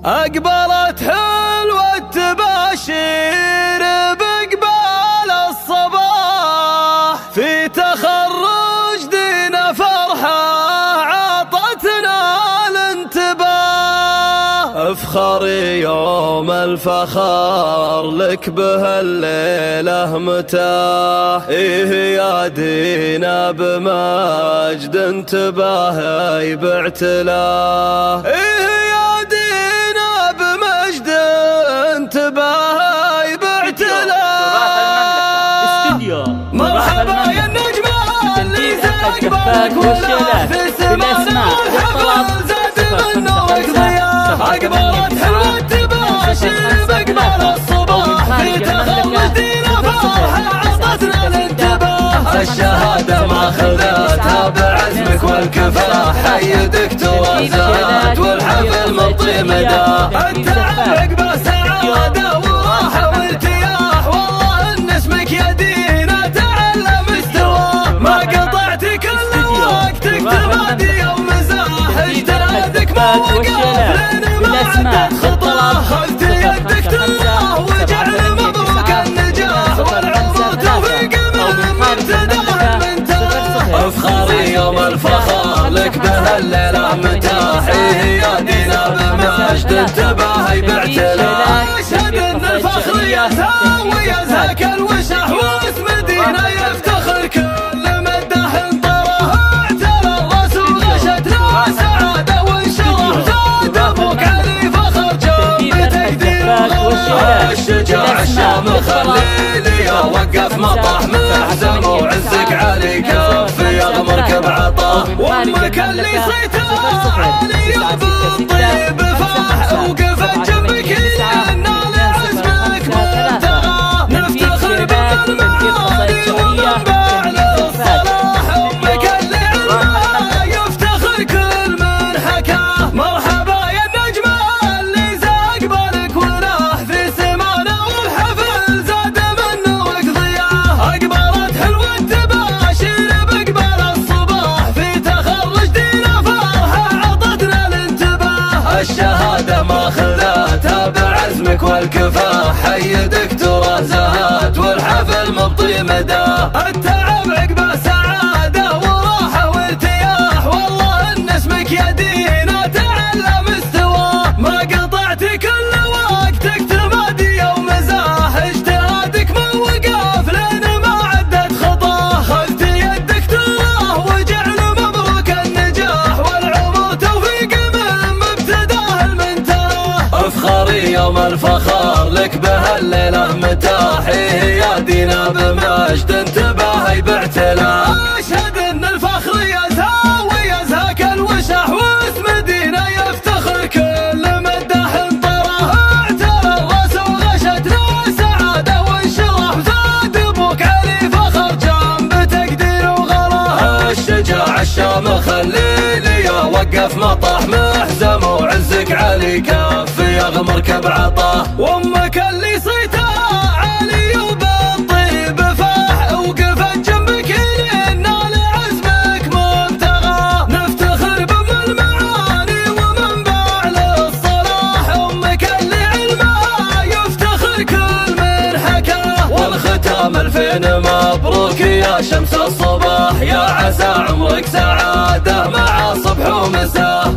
أقبلت حلوة تباشير بإقبال الصباح، في تخرج دينا فرحة عطتنا الانتباه. افخري يوم الفخر لك بهالليلة متاح، إيه يا دينا بمجد انتباه بعتلاه، مرحبا يا النجمة اللي زاقبالك ولا في السماء والحفل زاد من نورك ضياء. أقبلت حلوة تباشر بإقبال الصباح، في تخرج دينا فرحة عطتنا الانتباه. الشهادة ما خذتها بعزمك والكفاح، حي دكتور زاد والحفل مطي مداه. التعب عقبه سعادة وراحة وارتياح، والله ان اسمك يا دينا تعلم استواه. ما قطعت كل وقتك تمادي يوم مزاح، اجتهادك ما وقف لين ما عدت خطاه. خذت يدك تلاه وجعل مبروك النجاح، والعمر توفيق من مبتداه منتهى. افخري يوم الفخر لك بهالليلة متاح، يا دينا بمجد انتباهي باعتلاء. اشهد ان الفخر يزهى ويزهى الوشح، واسم دينا يفتخر كل مدح انطره. اعتلى الراس وغشت له سعادة وانشرح، زاد ابوك علي فخر جنب تقدير وغراه. الشجاع الشامخ الليلي وقف مطاح محزم، وعزك علي كف يغمرك بعطاه. وامك اللي صيتها عالي وبالطيب فاح، وقفت جنبك لان لعزمك منتهى. نفتخر بالمعالي والمنبع للصلاح، امك اللي علمها يفتخر كل من حكاه. مرحبا يا النجمة اللي زاقبالك وراح، في سمانا والحفل زاد من نورك ضياه. اقبلت حلوة تباشر بإقبال الصباح، في تخرج دينا فرحة عطتنا الانتباه. الشهادة ما خذتها بعزمك والكفاح، حي دكتور زهاد والحفل مبطي مداه. التعب عقبه سعادة وراحة وارتياح، والله ان اسمك يا دينا تعلم استواه. ما قطعت كل وقتك تمادي يوم مزاح، اجتهادك ما وقف لين ما عدت خطاه. خذت يدك تلاه وجعل مبروك النجاح، والعمر توفيق من مبتداه المنتهى. افخري يوم الفخر لك بهالليلة متاح، يا دينا بمجد انتباهي باعتلاء. اشهد ان الفخر يزهى ويزهى كالوشح، واسم دينا يفتخر كل مدح انطره. اعتلى الراس وغشت له سعادة وانشرح، زاد ابوك علي فخر جنب تقدير وغراه. الشجاع الشامخ الليلي وقف مطاح محزم، وعزك علي كف يغمرك بعطاه. وامك اللي صيتها عالي وبالطيب فاح، وقفت جنبك لان لعزمك منتهى. نفتخر بام المعاني ومنبع للصلاح، امك اللي علمها يفتخر كل من حكاه. والختام الفين مبروك يا شمس الصباح، يا عسى عمرك سعادة مع صبح ومساه.